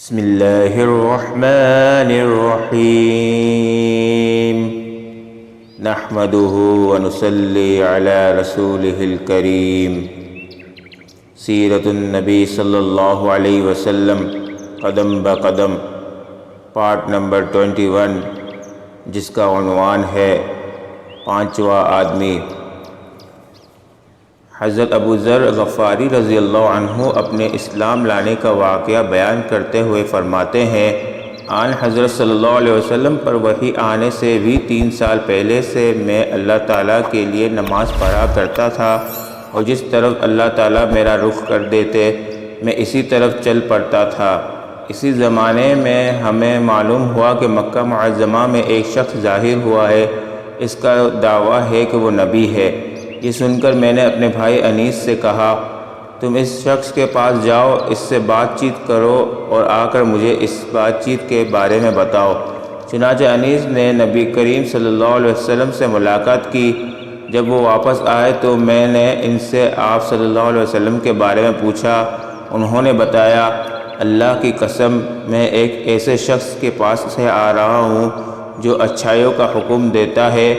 بسم اللہ الرحمن الرحیم نحمده ونصلی علی رسولہ الکریم سیرت النبی صلی اللہ علیہ وسلم قدم بقدم پارٹ نمبر 21 جس کا عنوان ہے پانچواں آدمی۔ حضرت ابو ذر غفاری رضی اللہ عنہ اپنے اسلام لانے کا واقعہ بیان کرتے ہوئے فرماتے ہیں، آن حضرت صلی اللہ علیہ وسلم پر وحی آنے سے بھی 3 سال پہلے سے میں اللہ تعالیٰ کے لیے نماز پڑھا کرتا تھا، اور جس طرف اللہ تعالیٰ میرا رخ کر دیتے میں اسی طرف چل پڑتا تھا۔ اسی زمانے میں ہمیں معلوم ہوا کہ مکہ معظمہ میں ایک شخص ظاہر ہوا ہے، اس کا دعویٰ ہے کہ وہ نبی ہے۔ یہ سن کر میں نے اپنے بھائی انیس سے کہا، تم اس شخص کے پاس جاؤ، اس سے بات چیت کرو اور آ کر مجھے اس بات چیت کے بارے میں بتاؤ۔ چنانچہ انیس نے نبی کریم صلی اللہ علیہ وسلم سے ملاقات کی۔ جب وہ واپس آئے تو میں نے ان سے آپ صلی اللہ علیہ وسلم کے بارے میں پوچھا۔ انہوں نے بتایا، اللہ کی قسم میں ایک ایسے شخص کے پاس سے آ رہا ہوں جو اچھائیوں کا حکم دیتا ہے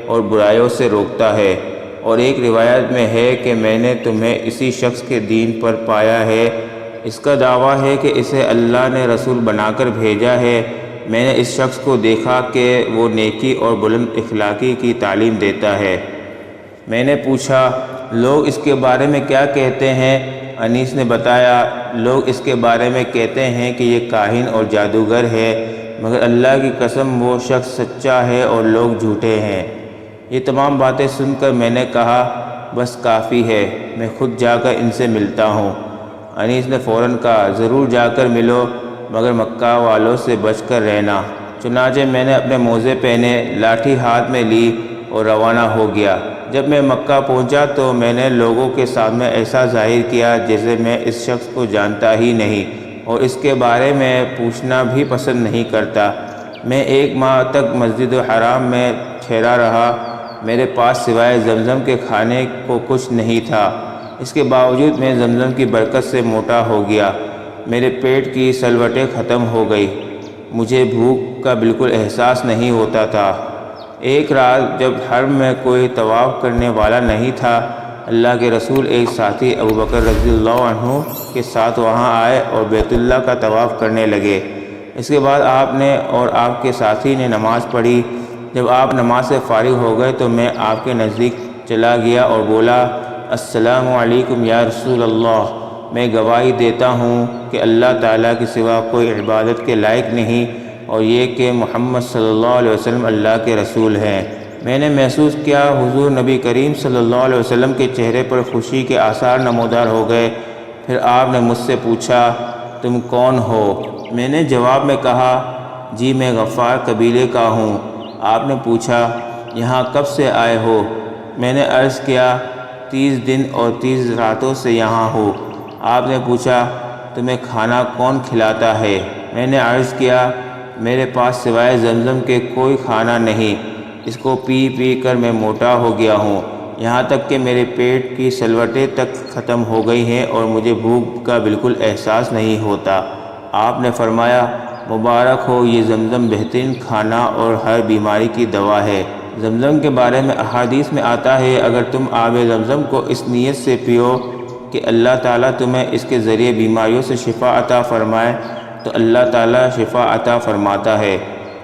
اور برائیوں سے روکتا ہے، اور ایک روایت میں ہے کہ میں نے تمہیں اسی شخص کے دین پر پایا ہے۔ اس کا دعویٰ ہے کہ اسے اللہ نے رسول بنا کر بھیجا ہے۔ میں نے اس شخص کو دیکھا کہ وہ نیکی اور بلند اخلاقی کی تعلیم دیتا ہے۔ میں نے پوچھا، لوگ اس کے بارے میں کیا کہتے ہیں؟ انیس نے بتایا، لوگ اس کے بارے میں کہتے ہیں کہ یہ کاہن اور جادوگر ہے، مگر اللہ کی قسم وہ شخص سچا ہے اور لوگ جھوٹے ہیں۔ یہ تمام باتیں سن کر میں نے کہا، بس کافی ہے، میں خود جا کر ان سے ملتا ہوں۔ انیس نے فوراً کہا، ضرور جا کر ملو، مگر مکہ والوں سے بچ کر رہنا۔ چنانچہ میں نے اپنے موزے پہنے، لاٹھی ہاتھ میں لی اور روانہ ہو گیا۔ جب میں مکہ پہنچا تو میں نے لوگوں کے سامنے ایسا ظاہر کیا جیسے میں اس شخص کو جانتا ہی نہیں اور اس کے بارے میں پوچھنا بھی پسند نہیں کرتا۔ میں 1 ماہ تک مسجد الحرام میں ٹھہرا رہا۔ میرے پاس سوائے زمزم کے کھانے کو کچھ نہیں تھا، اس کے باوجود میں زمزم کی برکت سے موٹا ہو گیا۔ میرے پیٹ کی سلوٹیں ختم ہو گئی، مجھے بھوک کا بالکل احساس نہیں ہوتا تھا۔ ایک رات جب حرم میں کوئی طواف کرنے والا نہیں تھا، اللہ کے رسول ایک ساتھی ابوبکر رضی اللہ عنہ کے ساتھ وہاں آئے اور بیت اللہ کا طواف کرنے لگے۔ اس کے بعد آپ نے اور آپ کے ساتھی نے نماز پڑھی۔ جب آپ نماز سے فارغ ہو گئے تو میں آپ کے نزدیک چلا گیا اور بولا، السلام علیکم یا رسول اللہ، میں گواہی دیتا ہوں کہ اللہ تعالیٰ کے سوا کوئی عبادت کے لائق نہیں، اور یہ کہ محمد صلی اللہ علیہ وسلم اللہ کے رسول ہیں۔ میں نے محسوس کیا حضور نبی کریم صلی اللہ علیہ وسلم کے چہرے پر خوشی کے آثار نمودار ہو گئے۔ پھر آپ نے مجھ سے پوچھا، تم کون ہو؟ میں نے جواب میں کہا، جی میں غفار قبیلے کا ہوں۔ آپ نے پوچھا، یہاں کب سے آئے ہو؟ میں نے عرض کیا، 30 دن اور 30 راتوں سے یہاں ہو۔ آپ نے پوچھا، تمہیں کھانا کون کھلاتا ہے؟ میں نے عرض کیا، میرے پاس سوائے زمزم کے کوئی کھانا نہیں، اس کو پی پی کر میں موٹا ہو گیا ہوں، یہاں تک کہ میرے پیٹ کی سلوٹیں تک ختم ہو گئی ہیں اور مجھے بھوک کا بالکل احساس نہیں ہوتا۔ آپ نے فرمایا، مبارک ہو، یہ زمزم بہترین کھانا اور ہر بیماری کی دوا ہے۔ زمزم کے بارے میں احادیث میں آتا ہے، اگر تم آب زمزم کو اس نیت سے پیو کہ اللہ تعالیٰ تمہیں اس کے ذریعے بیماریوں سے شفا عطا فرمائے تو اللہ تعالیٰ شفا عطا فرماتا ہے،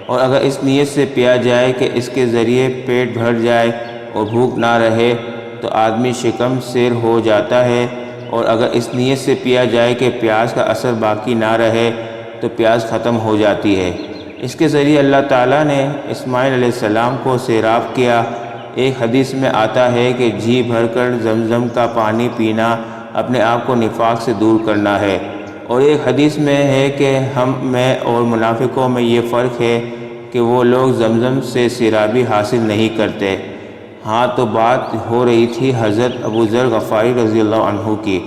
اور اگر اس نیت سے پیا جائے کہ اس کے ذریعے پیٹ بھر جائے اور بھوک نہ رہے تو آدمی شکم سیر ہو جاتا ہے، اور اگر اس نیت سے پیا جائے کہ پیاس کا اثر باقی نہ رہے تو پیاس ختم ہو جاتی ہے۔ اس کے ذریعے اللہ تعالیٰ نے اسماعیل علیہ السلام کو سیراب کیا۔ ایک حدیث میں آتا ہے کہ جی بھر کر زمزم کا پانی پینا اپنے آپ کو نفاق سے دور کرنا ہے، اور ایک حدیث میں ہے کہ ہم میں اور منافقوں میں یہ فرق ہے کہ وہ لوگ زمزم سے سیرابی حاصل نہیں کرتے۔ ہاں تو بات ہو رہی تھی حضرت ابو ذر غفاری رضی اللہ عنہ کی۔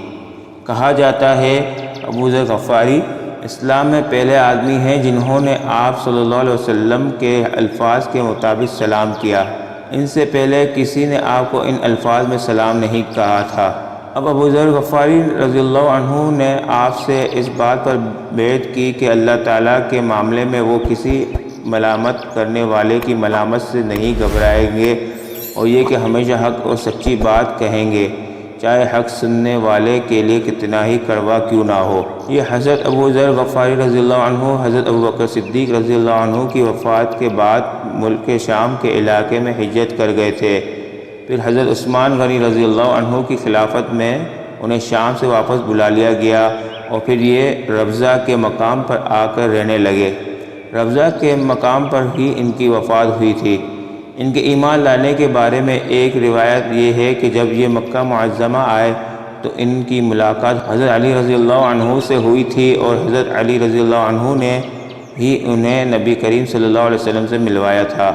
کہا جاتا ہے ابو ذر غفاری اسلام میں پہلے آدمی ہیں جنہوں نے آپ صلی اللہ علیہ وسلم کے الفاظ کے مطابق سلام کیا۔ ان سے پہلے کسی نے آپ کو ان الفاظ میں سلام نہیں کہا تھا۔ اب ابو ذر غفاری رضی اللہ عنہ نے آپ سے اس بات پر بیعت کی کہ اللہ تعالیٰ کے معاملے میں وہ کسی ملامت کرنے والے کی ملامت سے نہیں گھبرائیں گے، اور یہ کہ ہمیشہ حق اور سچی بات کہیں گے، چاہے حق سننے والے کے لیے کتنا ہی کڑوا کیوں نہ ہو۔ یہ حضرت ابو ذر غفاری رضی اللہ عنہ حضرت ابوبکر صدیق رضی اللہ عنہ کی وفات کے بعد ملک شام کے علاقے میں ہجرت کر گئے تھے۔ پھر حضرت عثمان غنی رضی اللہ عنہ کی خلافت میں انہیں شام سے واپس بلا لیا گیا، اور پھر یہ ربضہ کے مقام پر آ کر رہنے لگے۔ ربضہ کے مقام پر ہی ان کی وفات ہوئی تھی۔ ان کے ایمان لانے کے بارے میں ایک روایت یہ ہے کہ جب یہ مکہ معظمہ آئے تو ان کی ملاقات حضرت علی رضی اللہ عنہ سے ہوئی تھی، اور حضرت علی رضی اللہ عنہ نے ہی انہیں نبی کریم صلی اللہ علیہ وسلم سے ملوایا تھا۔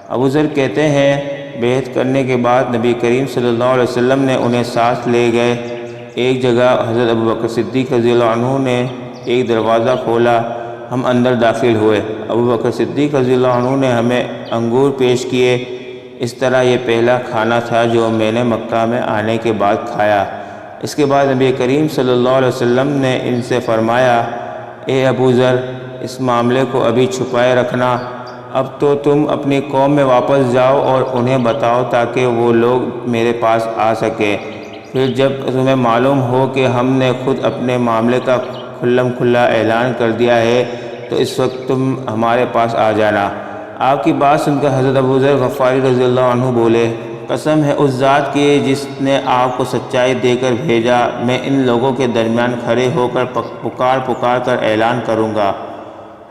ابو ذر کہتے ہیں بیعت کرنے کے بعد نبی کریم صلی اللہ علیہ وسلم نے انہیں ساتھ لے گئے۔ ایک جگہ حضرت ابوبکر صدیق رضی اللہ عنہ نے ایک دروازہ کھولا، ہم اندر داخل ہوئے۔ ابوبکر صدیق رضی اللہ عنہ نے ہمیں انگور پیش کیے۔ اس طرح یہ پہلا کھانا تھا جو میں نے مکہ میں آنے کے بعد کھایا۔ اس کے بعد نبی کریم صلی اللہ علیہ وسلم نے ان سے فرمایا، اے ابو ذر، اس معاملے کو ابھی چھپائے رکھنا، اب تو تم اپنی قوم میں واپس جاؤ اور انہیں بتاؤ تاکہ وہ لوگ میرے پاس آ سکیں۔ پھر جب تمہیں معلوم ہو کہ ہم نے خود اپنے معاملے کا کھلم کھلا اعلان کر دیا ہے تو اس وقت تم ہمارے پاس آ جانا۔ آپ کی بات سن کر حضرت ابو ذر غفاری رضی اللہ عنہ بولے، قسم ہے اس ذات کی جس نے آپ کو سچائی دے کر بھیجا، میں ان لوگوں کے درمیان کھڑے ہو کر پکار کر اعلان کروں گا۔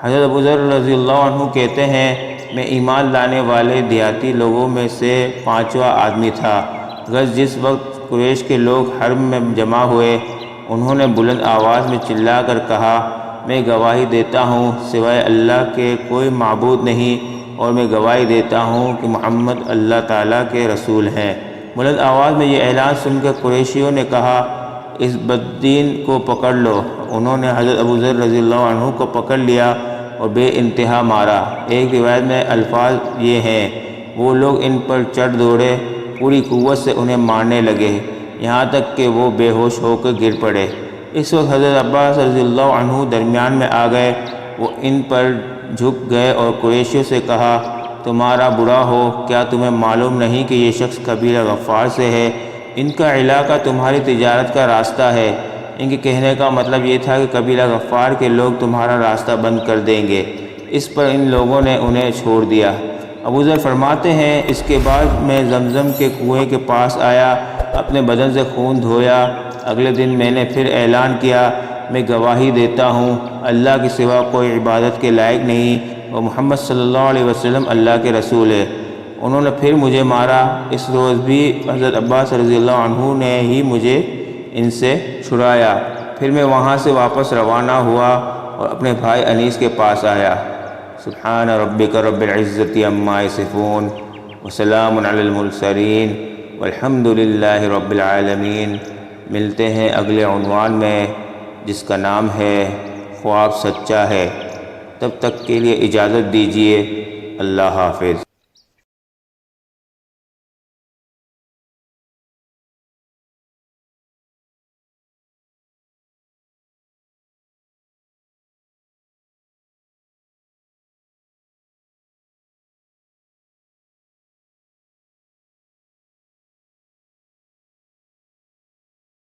حضرت ابو ذر رضی اللہ عنہ کہتے ہیں، میں ایمان لانے والے دیہاتی لوگوں میں سے 5واں آدمی تھا۔ جس وقت قریش کے لوگ حرم میں جمع ہوئے، انہوں نے بلند آواز میں چلا کر کہا، میں گواہی دیتا ہوں سوائے اللہ کے کوئی معبود نہیں، اور میں گواہی دیتا ہوں کہ محمد اللہ تعالیٰ کے رسول ہیں۔ بلند آواز میں یہ اعلان سن کر قریشیوں نے کہا، اس بددین کو پکڑ لو۔ انہوں نے حضرت ابو ذر رضی اللہ عنہ کو پکڑ لیا اور بے انتہا مارا۔ ایک روایت میں الفاظ یہ ہیں، وہ لوگ ان پر چڑھ دوڑے، پوری قوت سے انہیں مارنے لگے، یہاں تک کہ وہ بے ہوش ہو کر گر پڑے۔ اس وقت حضرت عباس رضی اللہ عنہ درمیان میں آ گئے، وہ ان پر جھک گئے اور قریشیوں سے کہا، تمہارا برا ہو، کیا تمہیں معلوم نہیں کہ یہ شخص قبیلہ غفار سے ہے؟ ان کا علاقہ تمہاری تجارت کا راستہ ہے۔ ان کے کہنے کا مطلب یہ تھا کہ قبیلہ غفار کے لوگ تمہارا راستہ بند کر دیں گے۔ اس پر ان لوگوں نے انہیں چھوڑ دیا۔ ابو ذر فرماتے ہیں، اس کے بعد میں زمزم کے کنویں کے پاس آیا، اپنے بدن سے خون دھویا۔ اگلے دن میں نے پھر اعلان کیا، میں گواہی دیتا ہوں اللہ کے سوا کوئی عبادت کے لائق نہیں، اور محمد صلی اللہ علیہ وسلم اللہ کے رسول ہے۔ انہوں نے پھر مجھے مارا۔ اس روز بھی حضرت عباس رضی اللہ عنہ نے ہی مجھے ان سے چھڑایا۔ پھر میں وہاں سے واپس روانہ ہوا اور اپنے بھائی انیس کے پاس آیا۔ سبحان ربک رب العزت عما یصفون وسلام علی المرسلین والحمد للہ رب العالمین۔ ملتے ہیں اگلے عنوان میں جس کا نام ہے خواب سچا ہے۔ تب تک کے لیے اجازت دیجیے، اللہ حافظ۔